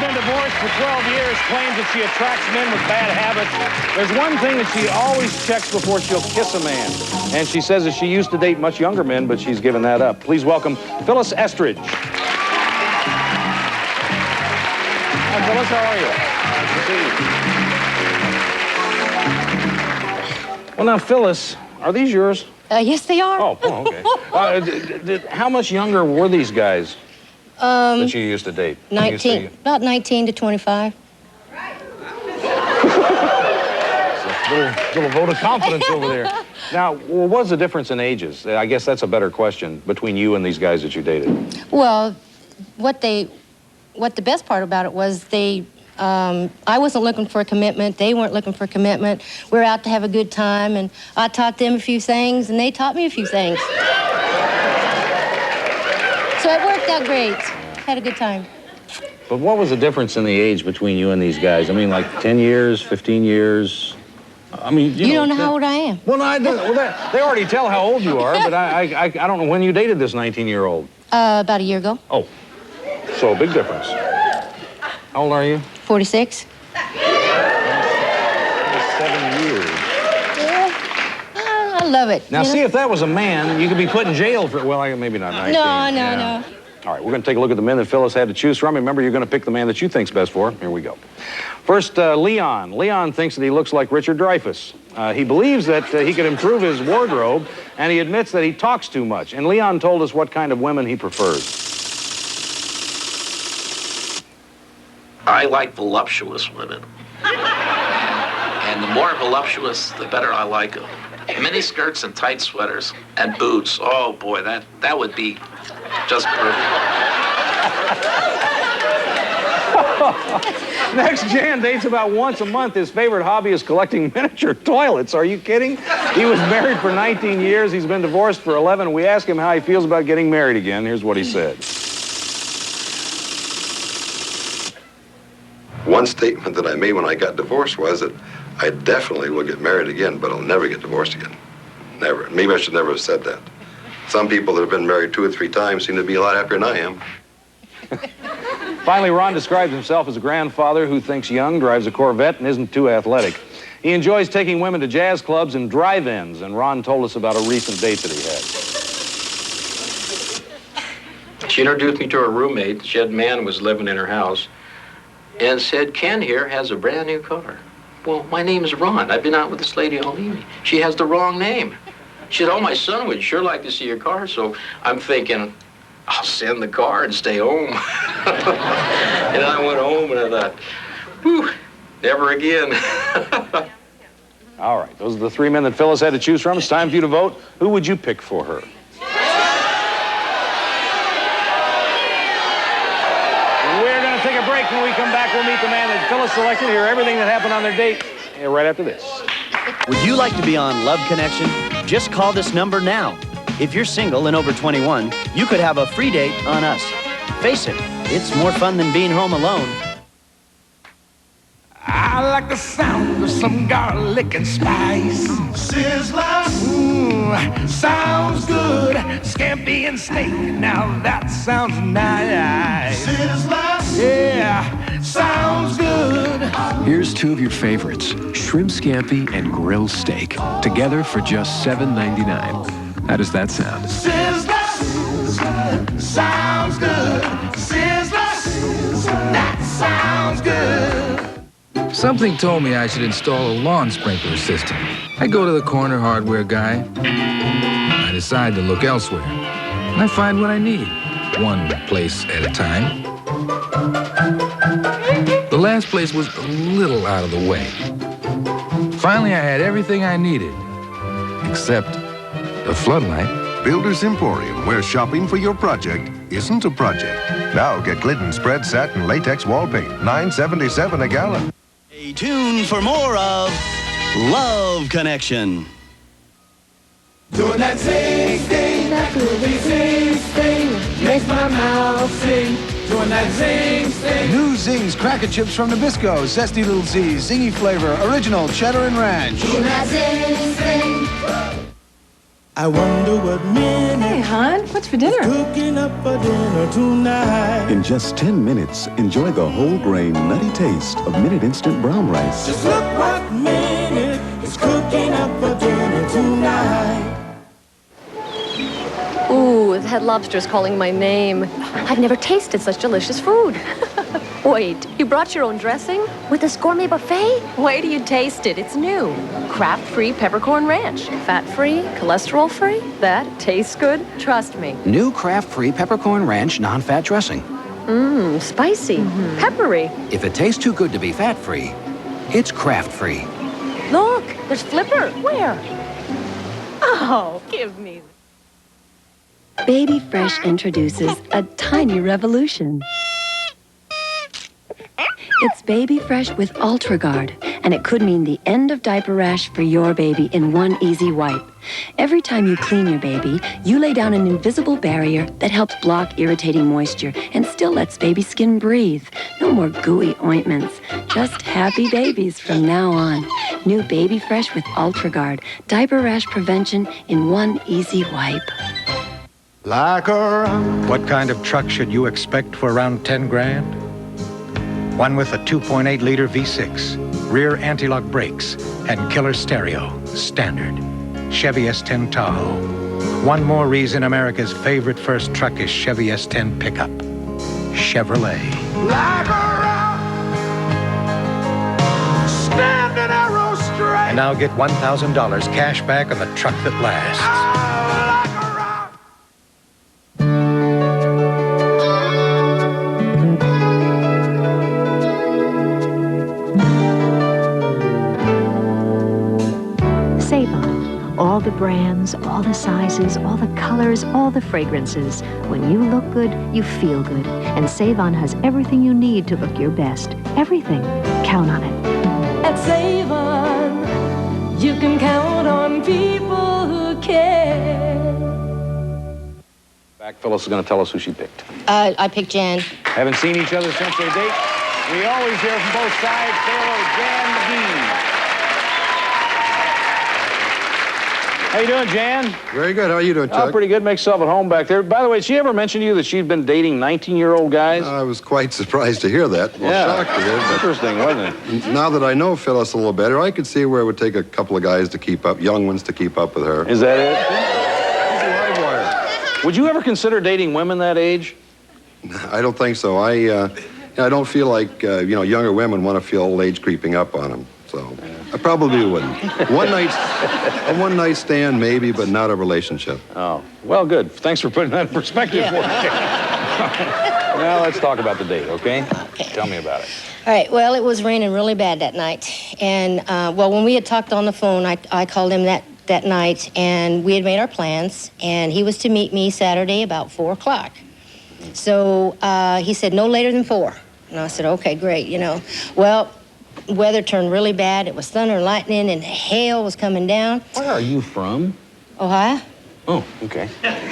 been divorced for 12 years, claims that she attracts men with bad habits. There's one thing that she always checks before she'll kiss a man. And she says that she used to date much younger men, but she's given that up. Please welcome Phyllis Estridge. Hi, Phyllis, how are you? Nice to see you. Well, now, Phyllis, are these yours? Yes, they are. Oh, okay. How much younger were these guys that you used to date? 19, about 19 to 25. Little vote of confidence over there. Now, what was the difference in ages? I guess that's a better question between you and these guys that you dated. Well, what the best part about it was I wasn't looking for a commitment. They weren't looking for a commitment. We were out to have a good time, and I taught them a few things, and they taught me a few things. So it worked out great. Had a good time. But what was the difference in the age between you and these guys? I mean, like 10 years, 15 years? I mean, you don't know how old I am. Well, no, I don't. Well, they already tell how old you are, but I don't know when you dated this 19-year-old. About a year ago. Oh, so a big difference. How old are you? 46. 7 years. Yeah. I love it. Now, see, if that was a man, you could be put in jail for, well, maybe not 19. No. All right, we're going to take a look at the men that Phyllis had to choose from. Remember, you're going to pick the man that you think's best for. Here we go. First, Leon. Leon thinks that he looks like Richard Dreyfuss. He believes that he could improve his wardrobe, and he admits that he talks too much. And Leon told us what kind of women he prefers. I like voluptuous women. And the more voluptuous, the better I like them. Mini skirts and tight sweaters and boots. Oh, boy, that would be just perfect. Next, Jan dates about once a month. His favorite hobby is collecting miniature toilets. Are you kidding? He was married for 19 years. He's been divorced for 11. We asked him how he feels about getting married again. Here's what he said. One statement that I made when I got divorced was that I definitely will get married again, but I'll never get divorced again. Never. Maybe I should never have said that. Some people that have been married 2 or 3 times seem to be a lot happier than I am. Finally, Ron describes himself as a grandfather who thinks young, drives a Corvette, and isn't too athletic. He enjoys taking women to jazz clubs and drive-ins, and Ron told us about a recent date that he had. She introduced me to her roommate. She had a man who was living in her house and said, Ken here has a brand new car. Well, my name is Ron. I've been out with this lady all evening. She has the wrong name. She said, oh, my son would sure like to see your car. So I'm thinking, I'll send the car and stay home. And I went home and I thought, whew, never again. All right, those are the 3 men that Phyllis had to choose from. It's time for you to vote. Who would you pick for her? We're going to take a break. When we come back, we'll meet the man that Phyllis selected, hear everything that happened on their date right after this. Would you like to be on Love Connection? Just call this number now. If you're single and over 21, you could have a free date on us. Face it, it's more fun than being home alone. I like the sound of some garlic and spice. Sizzler, sounds good. Scampi and steak, now that sounds nice. Sizzler, yeah, sounds good. Here's 2 of your favorites, shrimp scampi and grilled steak, together for just $7.99. How does that sound? Sizzler, sounds good. Sizzler, that sounds good. Something told me I should install a lawn sprinkler system. I go to the corner hardware guy. I decide to look elsewhere. And I find what I need, one place at a time. The last place was a little out of the way. Finally, I had everything I needed, except a floodlight. Builder's Emporium, where shopping for your project isn't a project. Now get Glidden spread satin latex wall paint, $9.77 a gallon. Stay tuned for more of Love Connection. Doing that zing thing, that groovy zing thing, makes my mouth sing. Doing that zing thing. New Zings Cracker Chips from Nabisco, zesty little Z's, zingy flavor, original cheddar and ranch. Doing that zing thing. I wonder what minute. Hey, hon, what's for dinner? Cooking up a dinner tonight. In just 10 minutes, enjoy the whole grain, nutty taste of Minute Instant Brown Rice. Just look what minute is cooking up a dinner tonight. Ooh, the head lobster's calling my name. I've never tasted such delicious food. Wait, you brought your own dressing? With this gourmet buffet? Wait till you taste it. It's new. Kraft-free peppercorn ranch. Fat-free, cholesterol-free. That tastes good. Trust me. New Kraft-free peppercorn ranch non-fat dressing. Mmm, spicy. Peppery. If it tastes too good to be fat-free, it's Kraft-free. Look, there's Flipper. Where? Oh, give me. Baby Fresh introduces a tiny revolution. It's Baby Fresh with UltraGuard, and it could mean the end of diaper rash for your baby in one easy wipe. Every time you clean your baby, you lay down an invisible barrier that helps block irritating moisture and still lets baby skin breathe. No more gooey ointments, just happy babies from now on. New Baby Fresh with UltraGuard, diaper rash prevention in one easy wipe. Like what kind of truck should you expect for around 10 grand? One with a 2.8-liter V6, rear anti-lock brakes, and killer stereo, standard. Chevy S10 Tahoe. One more reason America's favorite first truck is Chevy S10 pickup. Chevrolet. Like a rock, standing arrow straight. And now get $1,000 cash back on the truck that lasts. All the brands, all the sizes, all the colors, all the fragrances. When you look good, you feel good. And Save-On has everything you need to look your best. Everything. Count on it. At Save-On, you can count on people who care. Back, Phyllis is going to tell us who she picked. I picked Jan. Haven't seen each other since their date. We always hear from both sides. Say hello, Jan McGee. How you doing, Jan? Very good. How are you doing, Chuck? Oh, pretty good. Make yourself at home back there. By the way, did she ever mention to you that she'd been dating 19-year-old guys? I was quite surprised to hear that. Well, shocked to hear. Interesting, wasn't it? Now that I know Phyllis a little better, I could see where it would take a couple of guys to keep up, young ones to keep up with her. Is that it? She's a live wire. Would you ever consider dating women that age? I don't think so. I don't feel like, younger women want to feel old age creeping up on them. So I probably wouldn't. A one-night stand, maybe, but not a relationship. Oh, well, good. Thanks for putting that in perspective for me. Now let's talk about the date, okay? Tell me about it. All right, well, it was raining really bad that night. And, when we had talked on the phone, I called him that night, and we had made our plans, and he was to meet me Saturday about 4 o'clock. So he said no later than 4. And I said, okay, great, Well, weather turned really bad. It was thunder and lightning, and hail was coming down. Where are you from? Ohio. Oh, okay.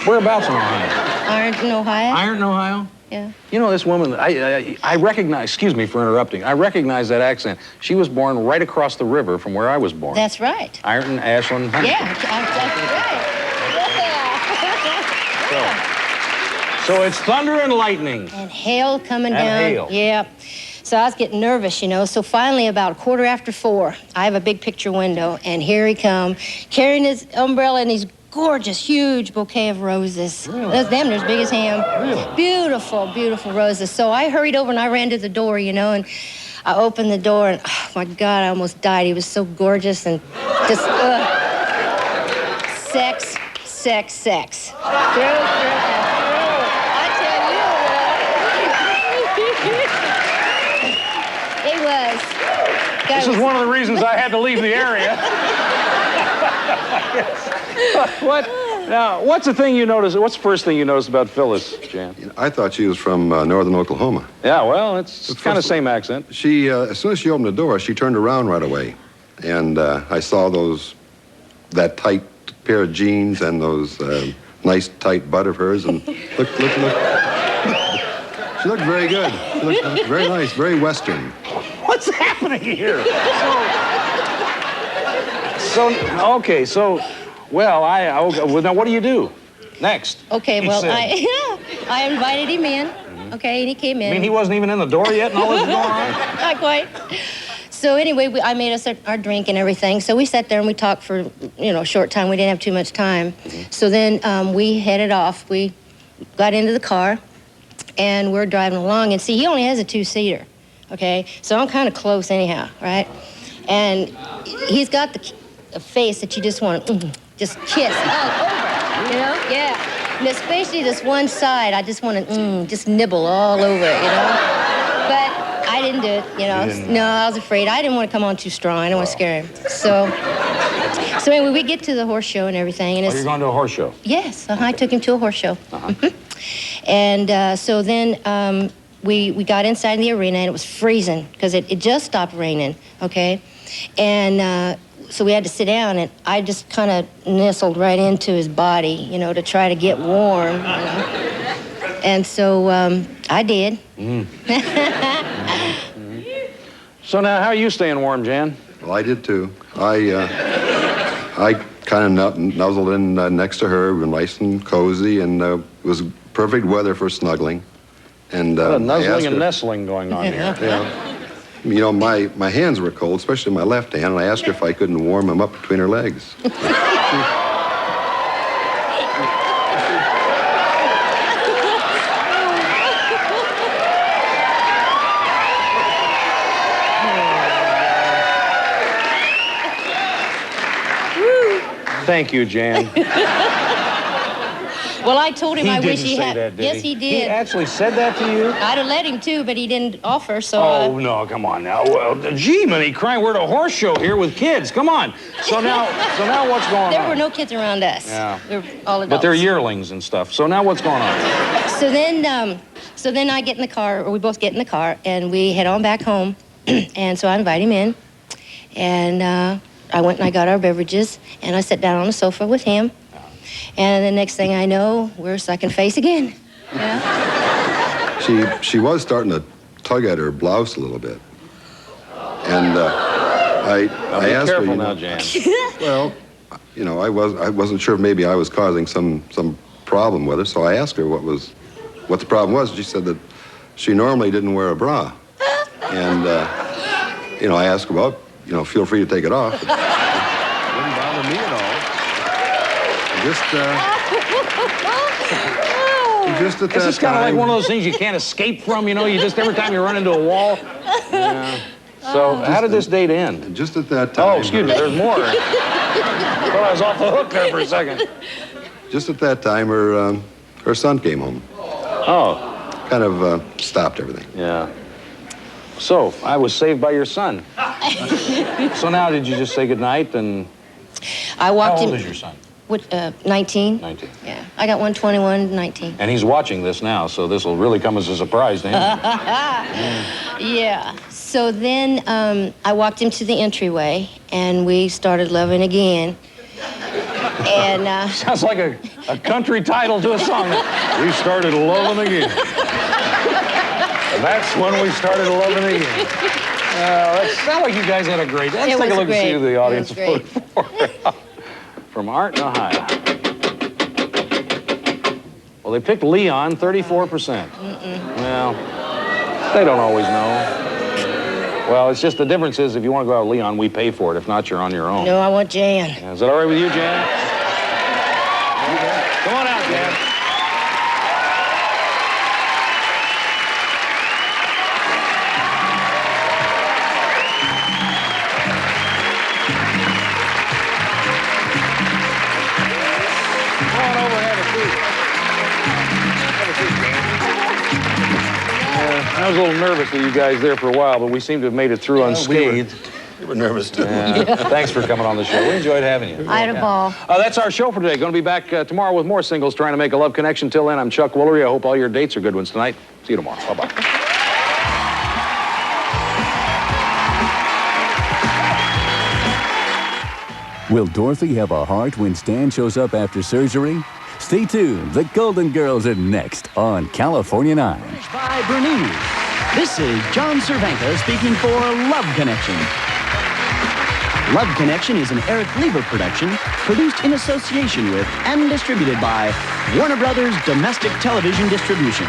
Whereabouts in Ohio? Ironton, Ohio. Ironton, Ohio? Yeah. You know, this woman, I recognize, excuse me for interrupting, I recognize that accent. She was born right across the river from where I was born. That's right. Ironton, Ashland, Huntington. Yeah, that's right. So it's thunder and lightning. And hail coming and down. Hail. Yeah. So I was getting nervous, So finally, about 4:15, I have a big picture window, and here he come, carrying his umbrella and his gorgeous, huge bouquet of roses. Really? That's damn near as big as him. Really? Beautiful, beautiful roses. So I hurried over and I ran to the door, and I opened the door, and oh my God, I almost died. He was so gorgeous and just sex. Through. This is one of the reasons I had to leave the area. What? Now, what's the thing you noticed? What's the first thing you noticed about Phyllis, Jan? I thought she was from northern Oklahoma. Yeah, well, it's kind of same accent. She, as soon as she opened the door, she turned around right away, and I saw that tight pair of jeans and those nice tight butt of hers, and look. She looked very good. She looked very nice, very Western. What's happening here? So Well, well, now what do you do next? Okay, He well, said. I invited him in, okay, and he came in. I mean, he wasn't even in the door yet and all this was going on? Not quite. So anyway, I made us our drink and everything. So we sat there and we talked for, a short time. We didn't have too much time. So then we headed off. We got into the car, and we're driving along. And see, he only has a two-seater, okay? So I'm kind of close anyhow, right? And he's got the face that you just want to just kiss all over, Yeah. And especially this one side, I just want to just nibble all over it, But I didn't do it, No, I was afraid. I didn't want to come on too strong. I didn't want to scare him. So anyway, we get to the horse show and everything. And you're going to a horse show? Yes, I took him to a horse show. And so then we got inside the arena, and it was freezing because it just stopped raining, okay? And so we had to sit down, and I just kind of nestled right into his body, to try to get warm, And so I did. So now, how are you staying warm, Jan? Well, I did too. I kind of nuzzled in next to her. We were nice and cozy, and it was perfect weather for snuggling. And a nuzzling and nestling going on here. Yeah. My hands were cold, especially my left hand, and I asked her if I couldn't warm them up between her legs. Thank you, Jan. Well, I told him I wish he had. That, did Yes, he did. He actually said that to you? I'd have let him too, but he didn't offer. So. Oh no! Come on now. Well, gee, Minnie, crying. We're at a horse show here with kids. Come on. So now what's going on? There were no kids around us. Yeah. We were all adults. But they're yearlings and stuff. So now what's going on? So then I get in the car, or we both get in the car, and we head on back home. And so I invite him in, and I went and I got our beverages, and I sat down on the sofa with him. And the next thing I know, we're second face again. Yeah. She was starting to tug at her blouse a little bit, and I asked her. Be careful now, Jan. Well, I wasn't sure if maybe I was causing some problem with her, so I asked her what the problem was. She said that she normally didn't wear a bra, and I asked her, well, feel free to take it off. It wouldn't bother me at all. Just at that This is kind of like time. one of those things you can't escape from, You just every time you run into a wall. Yeah. So how did this date end? Just at that time. Oh, excuse me. There's more. Thought I was off the hook there for a second. Just at that time, her son came home. Oh. Kind of stopped everything. Yeah. So I was saved by your son. So now, did you just say goodnight and? I walked How old in. is your son? 19. 19. Yeah. I got one 21, 19. And he's watching this now, so this will really come as a surprise to him. Yeah. So then I walked him to the entryway, and we started loving again. And sounds like a country title to a song. We started loving again. That's when we started loving again. It sounds like you guys had a great. Let's take a look and see who the audience voted for. From Arton, Ohio. Well, they picked Leon, 34%. Well, they don't always know. Well, it's just the difference is if you want to go out with Leon, we pay for it. If not, you're on your own. No, I want Jan. Yeah, is that all right with you, Jan? Come on out, Jan. I was a little nervous with you guys there for a while, but we seem to have made it through unscathed. We were nervous too. Thanks for coming on the show. We enjoyed having you. I had a ball. That's our show for today. Going to be back tomorrow with more singles trying to make a love connection. Till then, I'm Chuck Woolery. I hope all your dates are good ones tonight. See you tomorrow. Bye-bye. Will Dorothy have a heart when Stan shows up after surgery? Stay tuned. The Golden Girls are next on California 9. By Bernice. This is John Cervenka speaking for Love Connection. Love Connection is an Eric Lieber production, produced in association with and distributed by Warner Brothers Domestic Television Distribution.